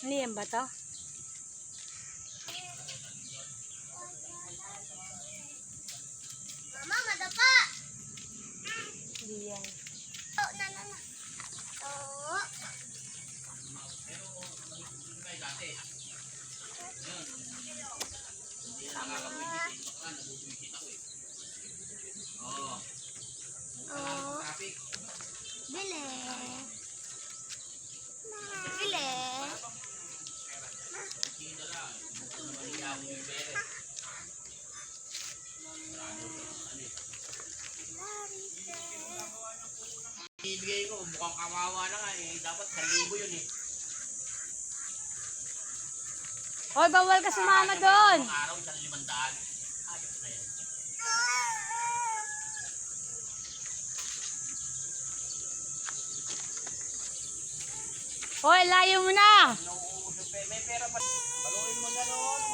Ano yan ba to? Mama, madapa! Hindi yan. Oh, na. Oh. Bili. Bili. Ibigay ko, mukhang kawawa na nga eh. Dapat 1,000 yun eh. Hoy, bawal ka sumama doon. Ang araw, 500. Ayos na yan. Hoy, layo mo na. Nauubos yung may pera pa. Baluin mo na noon.